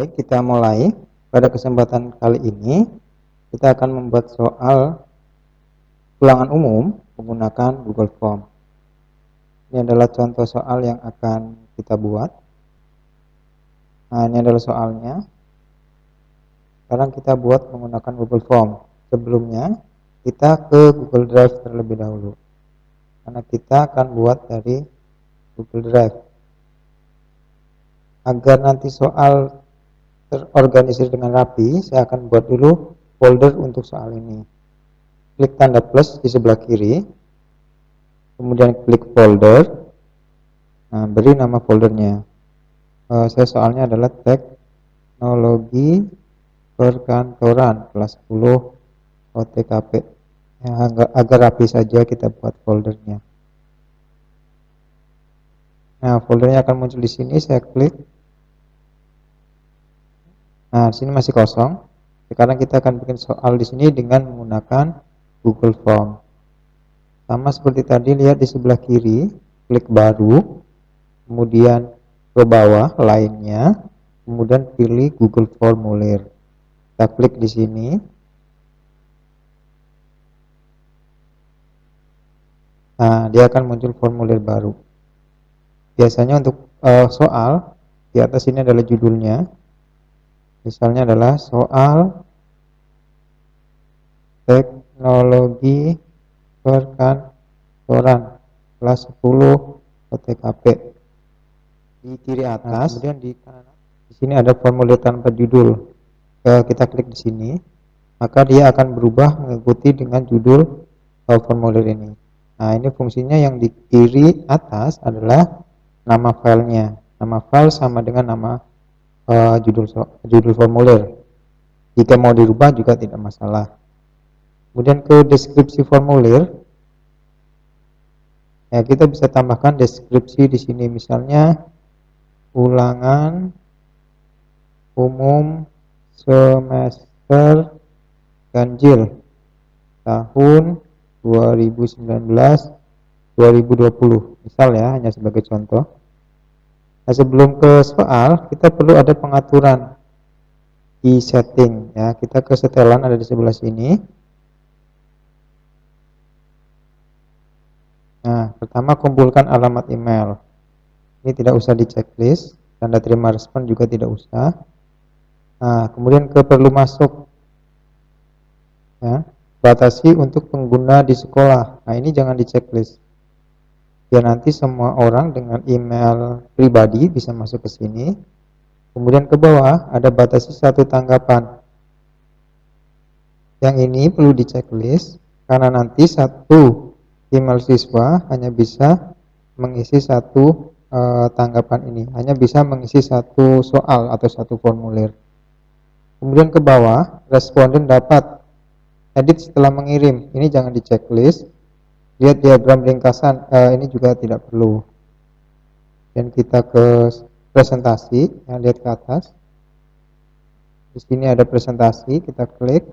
Baik, kita mulai. Pada kesempatan kali ini, kita akan membuat soal ulangan umum menggunakan Google Form. Ini adalah contoh soal yang akan kita buat. Nah, ini adalah soalnya. Sekarang kita buat menggunakan Google Form. Sebelumnya, kita ke Google Drive terlebih dahulu. Karena kita akan buat dari Google Drive. Agar nanti soal terorganisir dengan rapi, saya akan buat dulu folder untuk soal ini. Klik tanda plus di sebelah kiri, kemudian klik folder. Nah, beri nama foldernya. Saya soalnya adalah teknologi perkantoran kelas 10 OTKP. Ya, agar rapi saja kita buat foldernya. Nah, foldernya akan muncul di sini. Saya klik. Nah, di sini masih kosong. Sekarang kita akan bikin soal di sini dengan menggunakan Google Form. Sama seperti tadi, lihat di sebelah kiri, klik baru, kemudian ke bawah lainnya, kemudian pilih Google Formulir. Kita klik di sini. Nah, dia akan muncul formulir baru. Biasanya untuk soal di atas ini adalah judulnya. Misalnya adalah soal teknologi perkantoran kelas 10 OTKP. Di kiri atas, kemudian di kanan di sini ada formulir tanpa judul. Kita klik di sini, maka dia akan berubah mengikuti dengan judul formulir ini. Nah, ini fungsinya yang di kiri atas adalah nama filenya. Nama file sama dengan nama judul formulir. Jika mau dirubah juga tidak masalah. Kemudian ke deskripsi formulir, ya kita bisa tambahkan deskripsi di sini, misalnya ulangan umum semester ganjil tahun 2019-2020, misal ya, hanya sebagai contoh. Nah, sebelum ke soal, kita perlu ada pengaturan di setting ya. Kita ke setelan, ada di sebelah sini. Nah, pertama kumpulkan alamat email. Ini tidak usah di checklist, tanda terima respon juga tidak usah. Nah, kemudian ke perlu masuk ya. Batasi untuk pengguna di sekolah. Nah, ini jangan di checklist. Biar nanti semua orang dengan email pribadi bisa masuk ke sini. Kemudian ke bawah ada batasi 1 tanggapan. Yang ini perlu di checklist karena nanti 1 email siswa hanya bisa mengisi 1 tanggapan ini, hanya bisa mengisi 1 soal atau 1 formulir. Kemudian ke bawah, responden dapat edit setelah mengirim. Ini jangan di checklist. Lihat diagram ringkasan, ini juga tidak perlu. Dan kita ke presentasi, ya, lihat ke atas. Di sini ada presentasi, kita klik.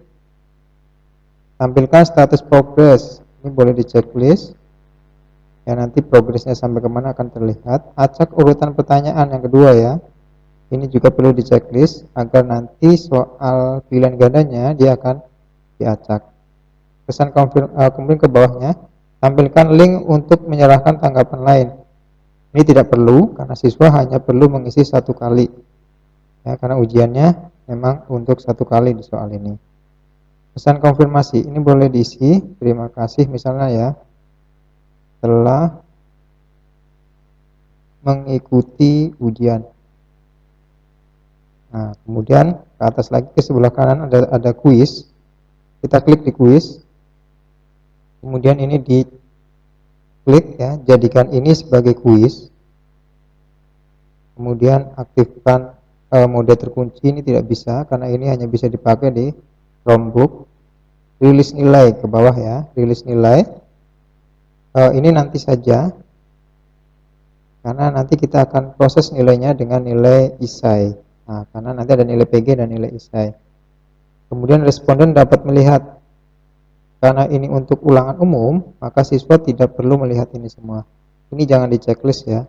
Tampilkan status progress. Ini boleh di checklist. Ya, nanti progresnya sampai kemana akan terlihat. Acak urutan pertanyaan yang kedua ya. Ini juga perlu di checklist agar nanti soal pilihan gandanya dia akan diacak. Kemudian ke bawahnya, tampilkan link untuk menyerahkan tanggapan lain. Ini tidak perlu karena siswa hanya perlu mengisi 1 kali. Ya, karena ujiannya memang untuk 1 kali di soal ini. Pesan konfirmasi ini boleh diisi, terima kasih misalnya ya, telah mengikuti ujian. Nah, kemudian ke atas lagi ke sebelah kanan ada kuis. Kita klik di kuis. Kemudian ini diklik ya, jadikan ini sebagai kuis. Kemudian aktifkan mode terkunci, ini tidak bisa karena ini hanya bisa dipakai di Chromebook. Rilis nilai ke bawah ya, rilis nilai. Ini nanti saja karena nanti kita akan proses nilainya dengan nilai ISAI. Nah, karena nanti ada nilai PG dan nilai ISAI. Kemudian responden dapat melihat. Karena ini untuk ulangan umum, maka siswa tidak perlu melihat ini semua. Ini jangan di checklist ya.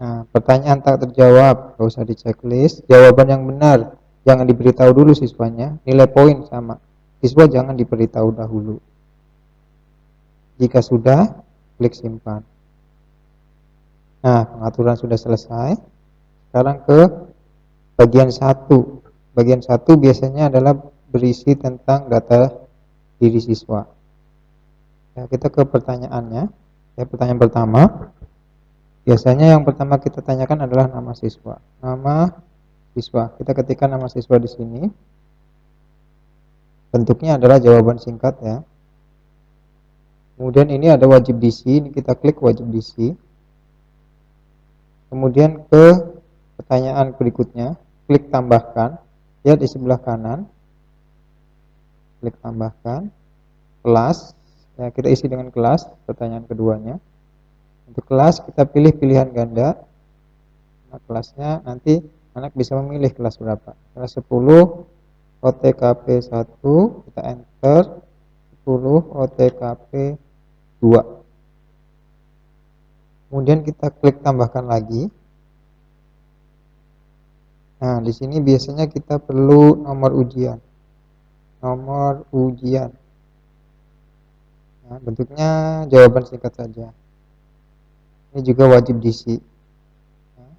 Nah, pertanyaan tak terjawab, gak usah di checklist. Jawaban yang benar, jangan diberitahu dulu siswanya. Nilai poin sama. Siswa jangan diberitahu dahulu. Jika sudah, klik simpan. Nah, pengaturan sudah selesai. Sekarang ke bagian 1. Bagian 1 biasanya adalah berisi tentang data diri siswa. Ya, kita ke pertanyaannya. Ya, pertanyaan pertama. Biasanya yang pertama kita tanyakan adalah nama siswa. Nama siswa. Kita ketikkan nama siswa di sini. Bentuknya adalah jawaban singkat ya. Kemudian ini ada wajib diisi, ini kita klik wajib diisi. Kemudian ke pertanyaan berikutnya, klik tambahkan. Lihat di sebelah kanan. Klik tambahkan. Kelas, ya kita isi dengan kelas, pertanyaan keduanya. Untuk kelas kita pilih pilihan ganda. Nah, kelasnya nanti anak bisa memilih kelas berapa. Kelas 10 OTKP 1, kita enter. 10 OTKP 2. Kemudian kita klik tambahkan lagi. Nah, di sini biasanya kita perlu nomor ujian. Nomor ujian. Nah, bentuknya jawaban singkat saja. Ini juga wajib diisi. Nah,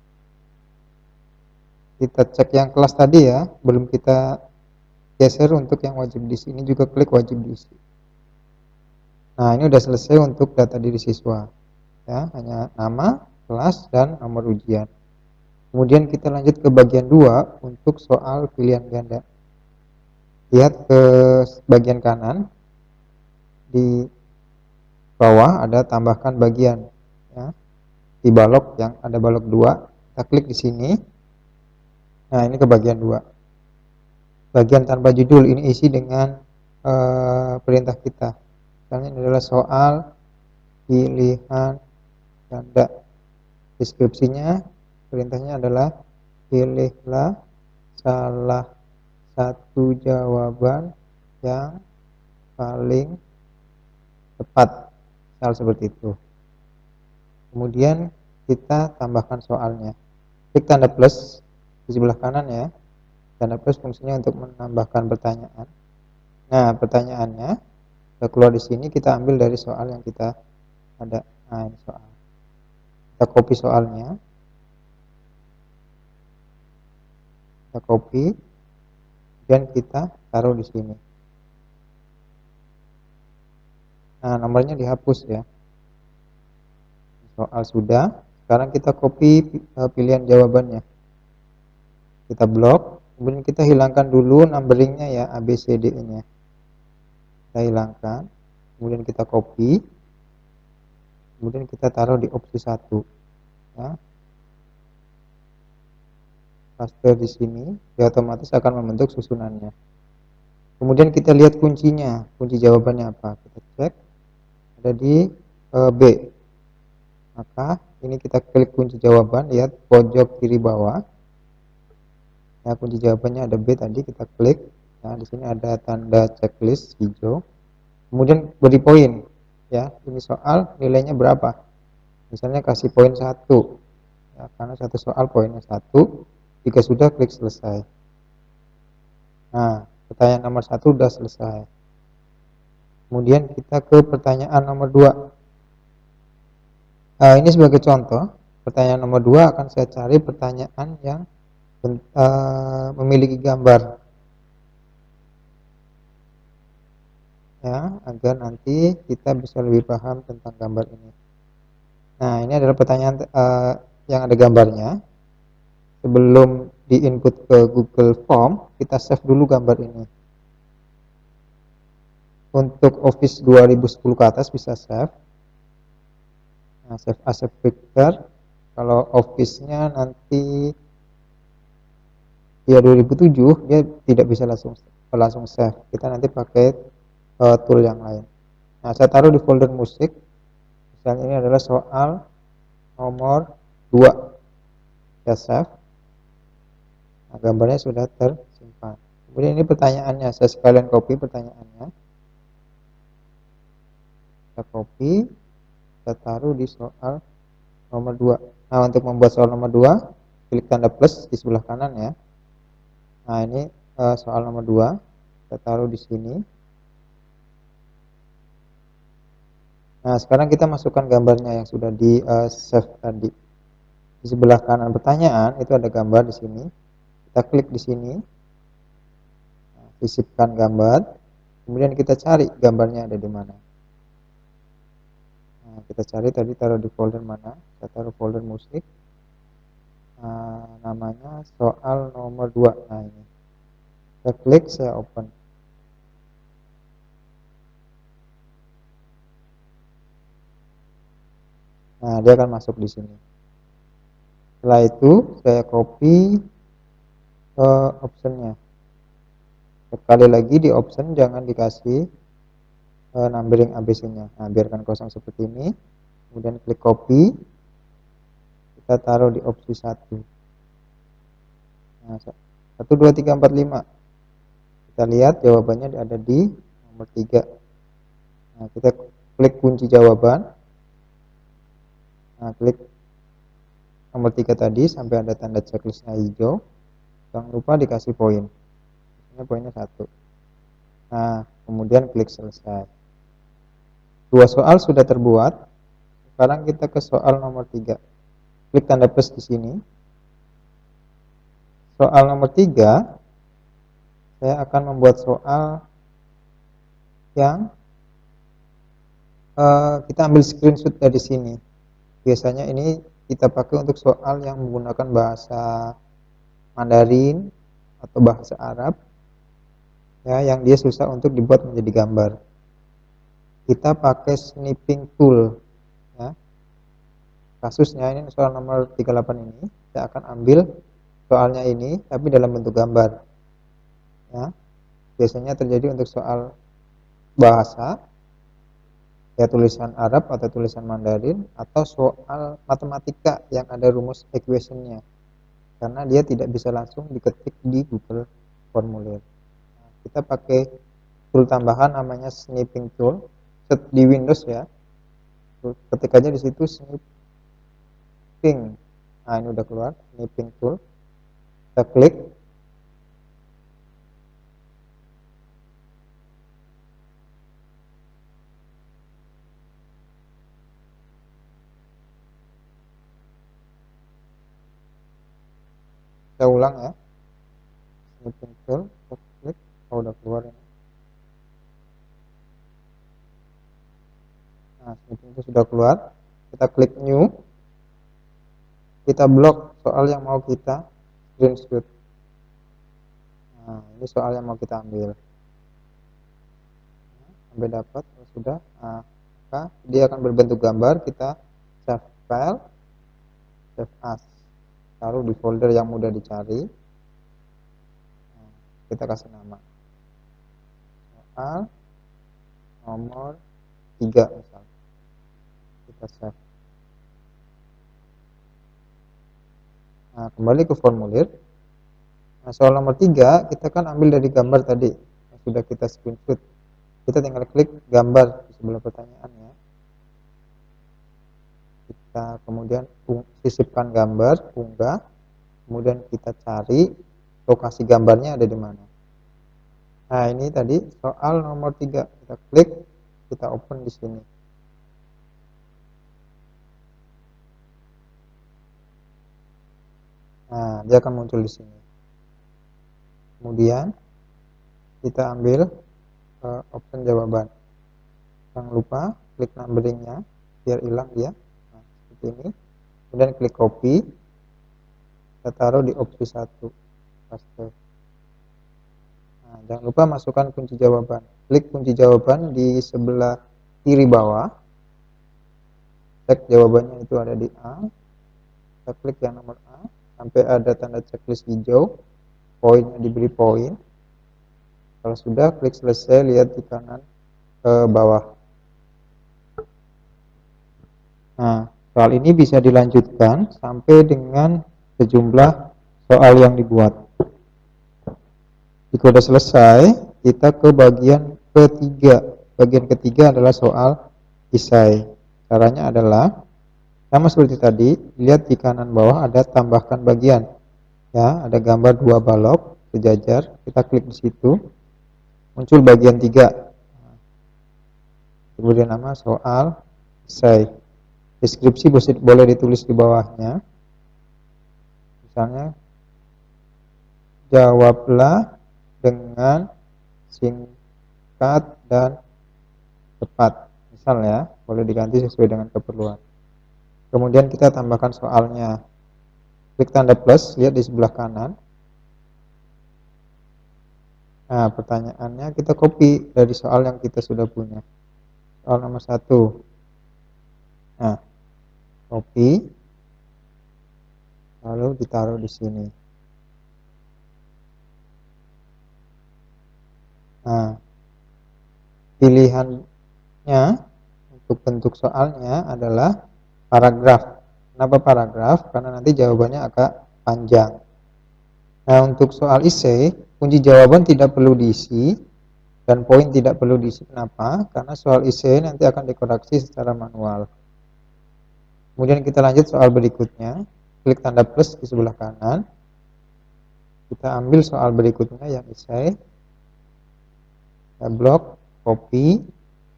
kita cek yang kelas tadi ya, belum kita geser untuk yang wajib diisi. Ini juga klik wajib diisi. Nah, ini udah selesai untuk data diri siswa. Ya, hanya nama, kelas, dan nomor ujian. Kemudian kita lanjut ke bagian 2 untuk soal pilihan ganda. Lihat ke bagian kanan. Di bawah ada tambahkan bagian. Ya. Di balok yang ada balok 2, kita klik di sini. Nah, ini ke bagian 2. Bagian tanpa judul ini isi dengan perintah kita. Misalnya ini adalah soal pilihan ganda. Deskripsinya, perintahnya adalah pilihlah salah satu jawaban yang paling tepat. Misal seperti itu. Kemudian kita tambahkan soalnya. Klik tanda plus di sebelah kanan ya. Tanda plus fungsinya untuk menambahkan pertanyaan. Nah, pertanyaannya sudah keluar di sini, kita ambil dari soal yang kita ada. Nah, ini soal. Kita copy soalnya. Kita copy dan kita taruh di sini. Nah, nomornya dihapus ya. Soal sudah. Sekarang kita copy pilihan jawabannya. Kita blok. Kemudian kita hilangkan dulu numberingnya ya, A, B, C, D nya. Kita hilangkan. Kemudian kita copy. Kemudian kita taruh di opsi 1. Ya. Paste di sini, dia otomatis akan membentuk susunannya. Kemudian kita lihat kuncinya, kunci jawabannya apa. Kita cek, ada di B. Maka ini kita klik kunci jawaban, lihat pojok kiri bawah. Ya, kunci jawabannya ada B tadi, kita klik. Nah, di sini ada tanda checklist hijau. Kemudian beri poin. Ya, ini soal nilainya berapa? Misalnya kasih poin 1. Ya, karena satu soal poinnya 1. Jika sudah, klik selesai. Nah, pertanyaan nomor 1 sudah selesai. Kemudian kita ke pertanyaan nomor 2. Ini sebagai contoh. Pertanyaan nomor 2 akan saya cari pertanyaan yang memiliki gambar. Ya, agar nanti kita bisa lebih paham tentang gambar ini. Nah, ini adalah pertanyaan yang ada gambarnya. Sebelum di-input ke Google Form, kita save dulu gambar ini. Untuk Office 2010 ke atas bisa save. Nah, save as a picture. Kalau Office-nya nanti ya 2007, dia tidak bisa langsung save. Kita nanti pakai tool yang lain. Nah, saya taruh di folder musik. Misalnya ini adalah soal nomor 2. Saya save. Nah, gambarnya sudah tersimpan. Kemudian ini pertanyaannya, saya sekalian copy pertanyaannya. Kita copy, kita taruh di soal nomor 2. Nah, untuk membuat soal nomor 2, klik tanda plus di sebelah kanan ya. Nah, ini soal nomor 2. Kita taruh di sini. Nah, sekarang kita masukkan gambarnya yang sudah di save tadi. Di sebelah kanan pertanyaan itu ada gambar di sini. Kita klik di sini. Nah, sisipkan gambar. Kemudian kita cari gambarnya ada di mana. Nah, kita cari tadi taruh di folder mana? Kita taruh folder musik. Nah, namanya soal nomor 2. Nah, ini. Saya klik, saya open. Nah, dia akan masuk di sini. Setelah itu saya copy optionnya. Sekali lagi di option jangan dikasih numbering ABC-nya. Nah, biarkan kosong seperti ini. Kemudian klik copy. Kita taruh di opsi 1. Nah, 1, 2, 3, 4, 5. Kita lihat jawabannya ada di nomor 3. Nah, kita klik kunci jawaban. Nah, klik nomor 3 tadi sampai ada tanda checklistnya hijau. Jangan lupa dikasih poin. Ini poinnya 1. Nah, kemudian klik selesai. 2 soal sudah terbuat. Sekarang kita ke soal nomor 3. Klik tanda plus di sini. Soal nomor 3, saya akan membuat soal yang kita ambil screenshot dari sini. Biasanya ini kita pakai untuk soal yang menggunakan bahasa Mandarin atau bahasa Arab, ya, yang dia susah untuk dibuat menjadi gambar. Kita pakai snipping tool, ya. Kasusnya ini soal nomor 38 ini, saya akan ambil soalnya ini tapi dalam bentuk gambar, ya. Biasanya terjadi untuk soal bahasa, ya, tulisan Arab atau tulisan Mandarin, atau soal matematika yang ada rumus equationnya, karena dia tidak bisa langsung diketik di Google Formulir. Nah, kita pakai tool tambahan namanya snipping tool di Windows, ya. Ketik aja di situ snipping. Nah, ini udah keluar snipping tool. Kita klik. Kita ulang ya. Snipping tool, kita klik. Oh, udah keluar ini. Nah, snipping tool sudah keluar. Kita klik new. Kita blok soal yang mau kita screenshot. Nah, ini soal yang mau kita ambil. Sampai dapat, sudah. Nah, maka dia akan berbentuk gambar. Kita save file, save as, taruh di folder yang mudah dicari. Nah, kita kasih nama soal nomor 3 misal. Kita save. Nah, kembali ke formulir. Nah, soal nomor 3 kita kan ambil dari gambar tadi yang sudah kita screenshot. Kita tinggal klik gambar di sebelah pertanyaannya. Kita kemudian sisipkan gambar, unggah. Kemudian kita cari lokasi gambarnya ada di mana. Nah, ini tadi soal nomor 3. Kita klik, kita open di sini. Nah, dia akan muncul di sini. Kemudian kita ambil option jawaban. Jangan lupa klik numberingnya biar hilang dia. Nah, seperti ini. Kemudian klik copy. Kita taruh di opsi 1. Paste. Nah, jangan lupa masukkan kunci jawaban. Klik kunci jawaban di sebelah kiri bawah. Cek jawabannya itu ada di A. Kita klik yang nomor A sampai ada tanda checklist hijau. Poinnya diberi poin. Kalau sudah, klik selesai, lihat di kanan bawah. Nah, soal ini bisa dilanjutkan sampai dengan sejumlah soal yang dibuat. Jika sudah selesai, kita ke bagian ketiga. Bagian ketiga adalah soal esai. Caranya adalah Sama seperti tadi, lihat di kanan bawah ada tambahkan bagian. Ya, ada gambar dua balok sejajar. Kita klik di situ, muncul bagian 3. Kemudian nama soal, esai. Deskripsi boleh ditulis di bawahnya. Misalnya, jawablah dengan singkat dan tepat. Misalnya, boleh diganti sesuai dengan keperluan. Kemudian kita tambahkan soalnya. Klik tanda plus, lihat di sebelah kanan. Nah, pertanyaannya kita copy dari soal yang kita sudah punya. Soal nomor 1. Nah, copy, lalu ditaruh di sini. Nah, pilihannya untuk bentuk soalnya adalah paragraf. Kenapa paragraf? Karena nanti jawabannya agak panjang. Nah, untuk soal essay, kunci jawaban tidak perlu diisi dan poin tidak perlu diisi. Kenapa? Karena soal essay nanti akan dikoreksi secara manual. Kemudian kita lanjut soal berikutnya. Klik tanda plus di sebelah kanan. Kita ambil soal berikutnya yang essay. Kita blok, copy,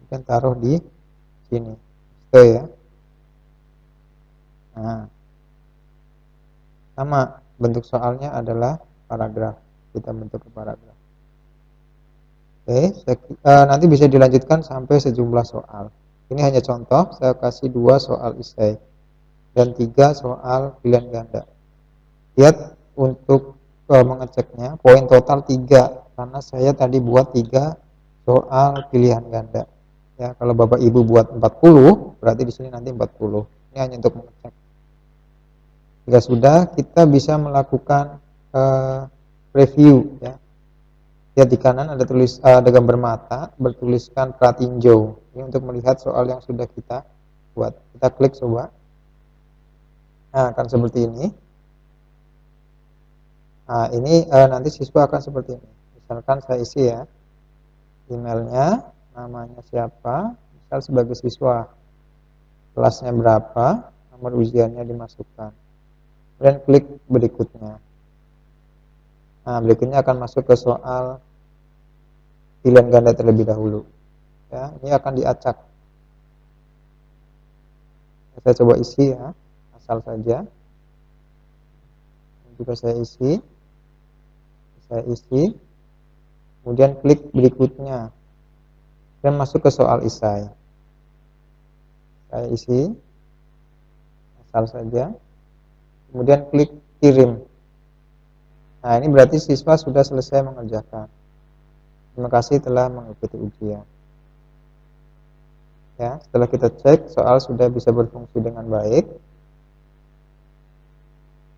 dan taruh di sini. Itu ya. Nah, sama bentuk soalnya adalah paragraf. Kita bentuk ke paragraf. Oke, nanti bisa dilanjutkan sampai sejumlah soal. Ini hanya contoh, saya kasih 2 soal essay dan 3 soal pilihan ganda. Lihat untuk mengeceknya, poin total 3 karena saya tadi buat 3 soal pilihan ganda. Ya, kalau Bapak Ibu buat 40, berarti di sini nanti 40. Ini hanya untuk mengecek. Jika sudah, kita bisa melakukan review ya. Lihat di kanan ada gambar mata bertuliskan pratinjau. Ini untuk melihat soal yang sudah kita buat. Kita klik coba. Nah, akan seperti ini. Nah, ini nanti siswa akan seperti ini. Misalkan saya isi ya. Emailnya, namanya siapa, misal sebagai siswa. Kelasnya berapa, nomor ujiannya dimasukkan. Kemudian klik berikutnya. Nah, berikutnya akan masuk ke soal pilihan ganda terlebih dahulu. Ya, ini akan diacak. Saya coba isi ya, asal saja. Juga saya isi, kemudian klik berikutnya dan masuk ke soal esai. Saya isi, asal saja, kemudian klik kirim. Nah, ini berarti siswa sudah selesai mengerjakan. Terima kasih telah mengikuti ujian. Ya, setelah kita cek soal sudah bisa berfungsi dengan baik.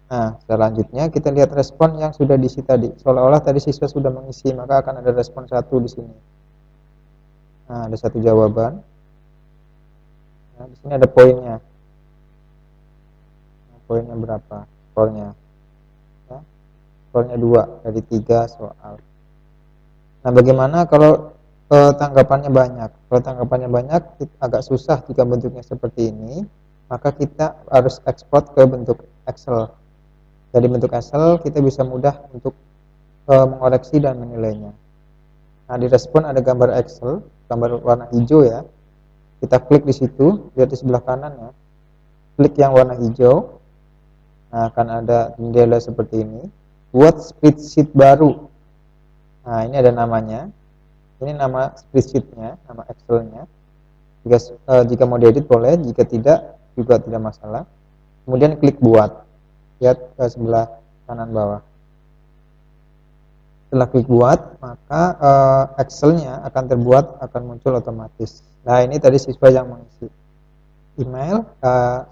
Nah, selanjutnya kita lihat respon yang sudah diisi tadi. Seolah-olah tadi siswa sudah mengisi, maka akan ada respon 1 di sini. Nah, ada 1 jawaban. Nah, di sini ada poinnya. Nah, poinnya berapa? Skornya. Ya, skornya 2 dari 3 soal. Nah, bagaimana kalau tanggapannya banyak? Kalau tanggapannya banyak, agak susah jika bentuknya seperti ini. Maka kita harus ekspor ke bentuk Excel. Dari bentuk Excel kita bisa mudah untuk mengoreksi dan menilainya. Nah, di respon ada gambar Excel, gambar warna hijau ya. Kita klik di situ, lihat di sebelah kanan ya. Klik yang warna hijau. Nah, akan ada jendela seperti ini. Buat spreadsheet baru. Nah, ini ada namanya. Ini nama spreadsheet-nya, nama Excel-nya. Jika mau diedit boleh, jika tidak juga tidak masalah. Kemudian klik buat. Lihat ke sebelah kanan bawah. Setelah klik buat, maka Excel-nya akan terbuat, akan muncul otomatis. Nah, ini tadi siswa yang mengisi email.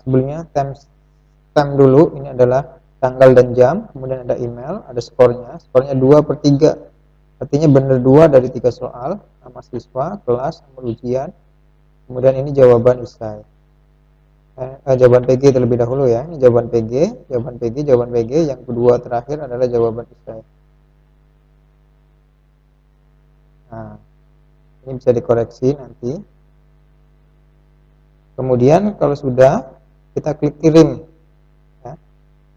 Sebelumnya time dulu, ini adalah tanggal dan jam. Kemudian ada email, ada skornya. Skornya 2/3. Artinya benar 2 dari 3 soal. Nama siswa, kelas, nomor ujian. Kemudian ini jawaban esai. Jawaban PG terlebih dahulu ya. Ini jawaban PG, jawaban PG, jawaban PG. Yang kedua terakhir adalah jawaban esai. Nah, ini bisa dikoreksi nanti. Kemudian kalau sudah, kita klik kirim, ya,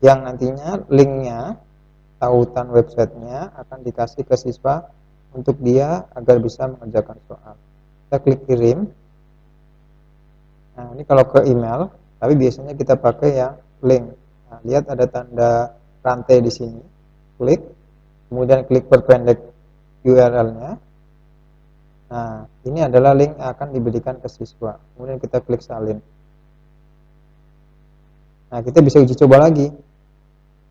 yang nantinya linknya, tautan websitenya akan dikasih ke siswa untuk dia agar bisa mengerjakan soal. Kita klik kirim. Nah, ini kalau ke email, tapi biasanya kita pakai yang link. Nah, lihat ada tanda rantai di sini. Klik, kemudian klik perpendek URL-nya. Nah, ini adalah link yang akan diberikan ke siswa. Kemudian kita klik salin. Nah, kita bisa uji coba lagi.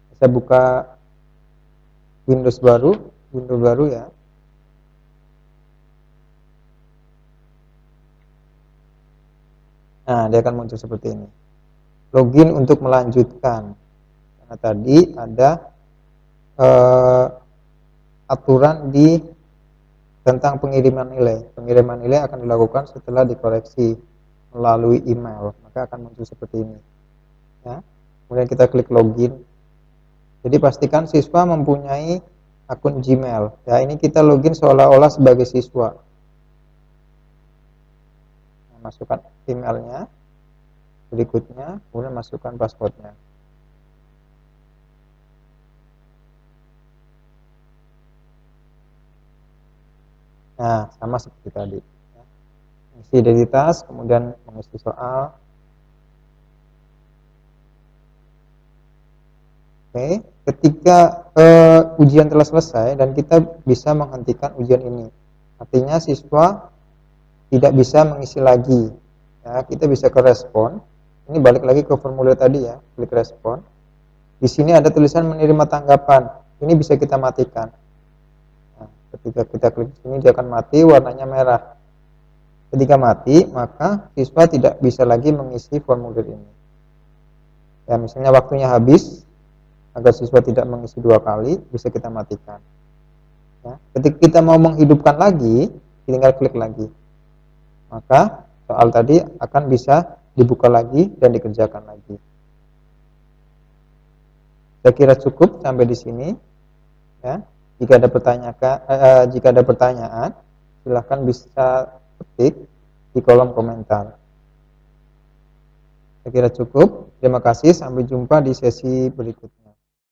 Bisa buka Windows baru ya. Nah, dia akan muncul seperti ini. Login untuk melanjutkan. Karena tadi ada aturan di tentang pengiriman nilai. Pengiriman nilai akan dilakukan setelah dikoreksi melalui email, maka akan muncul seperti ini. Ya. Kemudian kita klik login. Jadi pastikan siswa mempunyai akun Gmail. Ya, ini kita login seolah-olah sebagai siswa. Nah, masukkan emailnya, berikutnya, kemudian masukkan passwordnya. Nah, sama seperti tadi. Isi identitas, kemudian mengisi soal. Oke, ketika ujian telah selesai dan kita bisa menghentikan ujian ini, artinya siswa tidak bisa mengisi lagi. Ya, kita bisa ke respon. Ini balik lagi ke formulir tadi ya, klik respon. Di sini ada tulisan menerima tanggapan. Ini bisa kita matikan. Nah, ketika kita klik sini dia akan mati, warnanya merah. Ketika mati, maka siswa tidak bisa lagi mengisi formulir ini. Ya, misalnya waktunya habis, agar siswa tidak mengisi 2 kali, bisa kita matikan. Ya, ketika kita mau menghidupkan lagi, tinggal klik lagi. Maka soal tadi akan bisa dibuka lagi dan dikerjakan lagi. Saya kira cukup sampai di sini. Ya, jika ada pertanyaan, silahkan bisa ketik di kolom komentar. Saya kira cukup. Terima kasih. Sampai jumpa di sesi berikutnya.